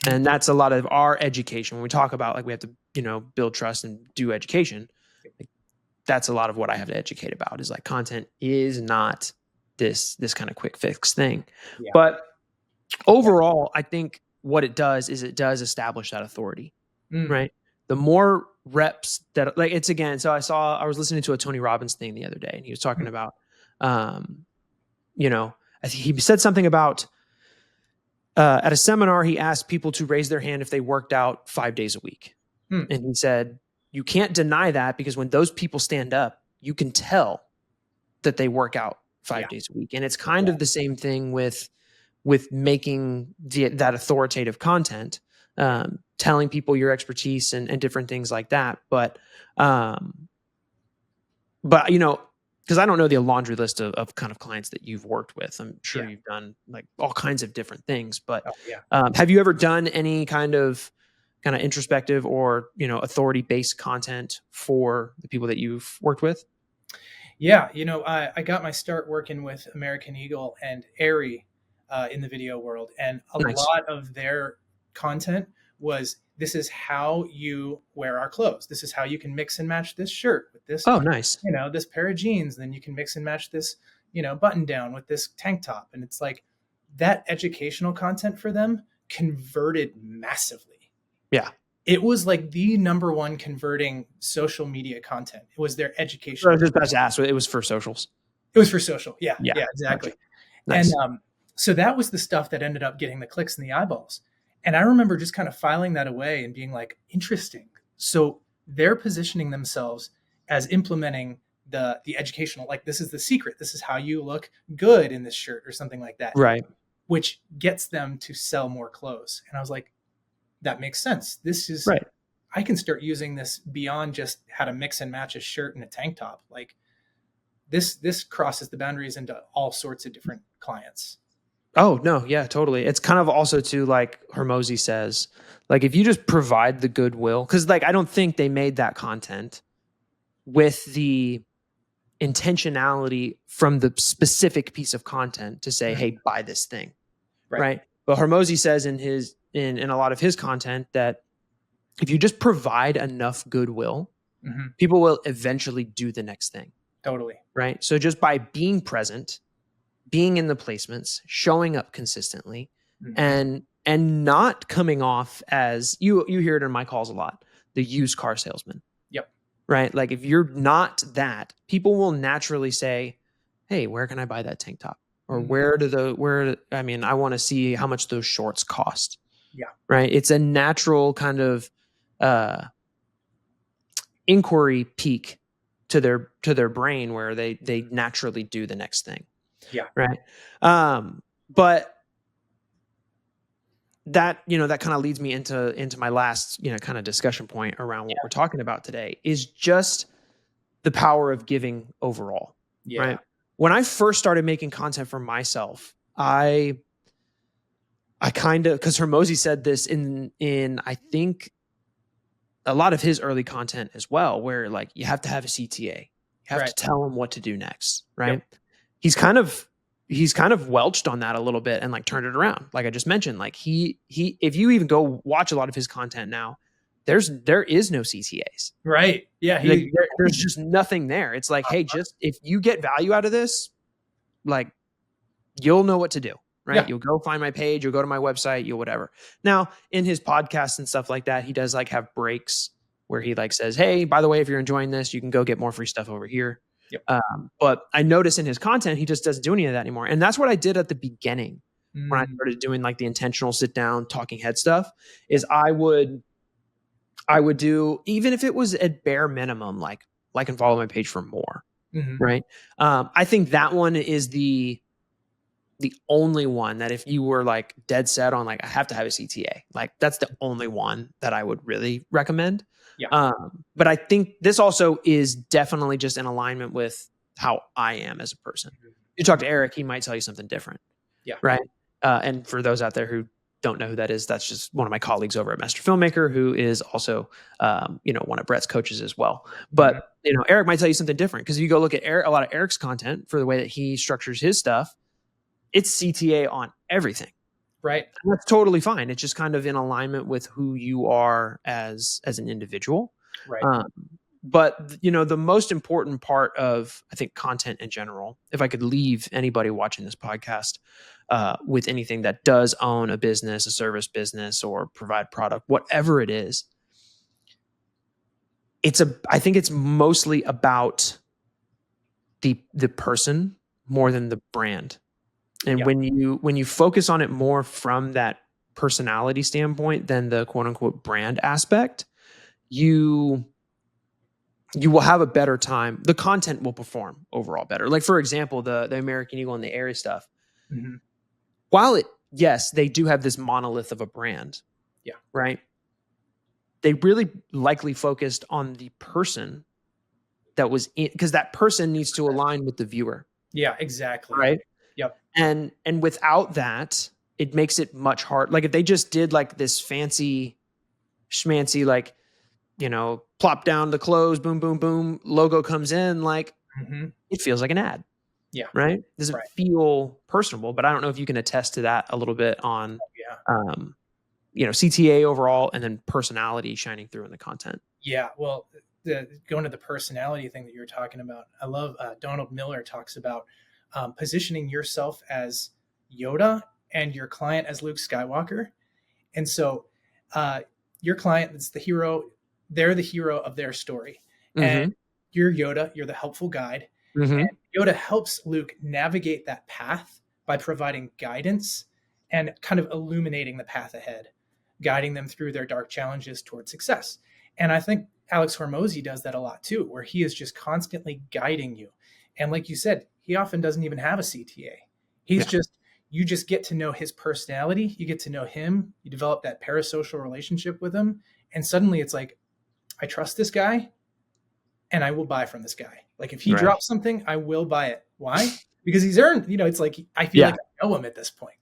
And that's a lot of our education. When we talk about like we have to, build trust and do education, like, that's a lot of what I have to educate about is like content is not this kind of quick fix thing. Yeah. But overall, I think what it does is it does establish that authority, right? The more reps that like it's again, so I was listening to a Tony Robbins thing the other day and he was talking about, I think he said something about, at a seminar, he asked people to raise their hand if they worked out 5 days a week. And he said, you can't deny that because when those people stand up, you can tell that they work out 5 days a week. And it's kind of the same thing with making that authoritative content, telling people your expertise and different things like that. But because I don't know the laundry list of kind of clients that you've worked with. I'm sure you've done like all kinds of different things, but have you ever done any kind of introspective or, authority-based content for the people that you've worked with? Yeah. I got my start working with American Eagle and Aerie in the video world. And a lot of their content was, this is how you wear our clothes. This is how you can mix and match this shirt with this. Oh, nice. This pair of jeans. Then you can mix and match this, button down with this tank top. And it's like that educational content for them converted massively. Yeah. It was like the number one converting social media content. It was their education. I was just about to ask, it was for socials. It was for social. Yeah, exactly. Gotcha. Nice. And so that was the stuff that ended up getting the clicks and the eyeballs. And I remember just kind of filing that away and being like, interesting. So they're positioning themselves as implementing the educational, like this is the secret. This is how you look good in this shirt or something like that. Right. Which gets them to sell more clothes. And I was like, that makes sense. This is right. I can start using this beyond just how to mix and match a shirt and a tank top. Like this crosses the boundaries into all sorts of different clients. Oh, no. Yeah, totally. It's kind of also too, like Hormozy says, like if you just provide the goodwill, because like I don't think they made that content with the intentionality from the specific piece of content to say, hey, buy this thing. Right. But Hormozy says in a lot of his content that if you just provide enough goodwill, people will eventually do the next thing. Totally. Right. So just by being present, being in the placements, showing up consistently, and not coming off as you hear it in my calls a lot, the used car salesman. Yep. Right. Like if you're not that, people will naturally say, hey, where can I buy that tank top? Or I want to see how much those shorts cost. Yeah. Right. It's a natural kind of inquiry peak to their brain where they naturally do the next thing. Yeah. Right. But that, that kind of leads me into my last, kind of discussion point around what we're talking about today is just the power of giving overall. Yeah. Right. When I first started making content for myself, I kind of, because Hormozy said this in I think a lot of his early content as well, where like you have to have a CTA, you have to tell him what to do next, right? Yep. He's kind of welched on that a little bit and like turned it around. Like I just mentioned, like he if you even go watch a lot of his content now, there is no CTAs. Right. Yeah. There's just nothing there. It's like, hey, just if you get value out of this, like you'll know what to do. Right. Yeah. You'll go find my page, you'll go to my website, you'll whatever. Now in his podcasts and stuff like that, he does like have breaks where he like says, hey, by the way, if you're enjoying this, you can go get more free stuff over here. Yep. But I notice in his content, he just doesn't do any of that anymore. And that's what I did at the beginning when I started doing like the intentional sit down talking head stuff is I would do, even if it was at bare minimum, like and follow my page for more. Right. I think that one is the only one that if you were like dead set on like I have to have a CTA, like that's the only one that I would really recommend. Yeah. But I think this also is definitely just in alignment with how I am as a person. You talk to Eric, he might tell you something different. Yeah. Right. And for those out there who don't know who that is, that's just one of my colleagues over at Master Filmmaker, who is also, one of Brett's coaches as well. But, Eric might tell you something different because if you go look at a lot of Eric's content for the way that he structures his stuff, it's CTA on everything. Right. And that's totally fine. It's just kind of in alignment with who you are as an individual. Right. Um, but the most important part of, I think, content in general, if I could leave anybody watching this podcast with anything that does own a business, a service business, or provide product, whatever it is, I think it's mostly about the person more than the brand. And Yeah. when you focus on it more from that personality standpoint than the quote unquote brand aspect, you will have a better time. The content will perform overall better. Like, for example, the American Eagle and the Aerie stuff. Mm-hmm. While yes, they do have this monolith of a brand, Yeah. right? They really likely focused on the person that was in, because that person needs to align with the viewer. Yeah, exactly. Right. Yep. And without that, it makes it much hard. Like if they just did like this fancy schmancy, like, plop down the clothes, boom, boom, boom, logo comes in, like Mm-hmm. it feels like an ad. Yeah. Right. Doesn't Right. feel personable, but I don't know if you can attest to that a little bit on, Yeah. CTA overall, and then personality shining through in the content. Yeah. Well, going to the personality thing that you were talking about, I love Donald Miller talks about positioning yourself as Yoda and your client as Luke Skywalker. And so your client is the hero. They're the hero of their story. And Mm-hmm. you're Yoda. You're the helpful guide. Mm-hmm. And Yoda helps Luke navigate that path by providing guidance and kind of illuminating the path ahead, guiding them through their dark challenges toward success. And I think Alex Hormozy does that a lot too, where he is just constantly guiding you. And like you said, he often doesn't even have a CTA. You just get to know his personality. You get to know him. You develop that parasocial relationship with him. And suddenly it's like, I trust this guy and I will buy from this guy. Like if he Right. drops something, I will buy it. Why? Because he's earned, it's like, I feel like I know him at this point.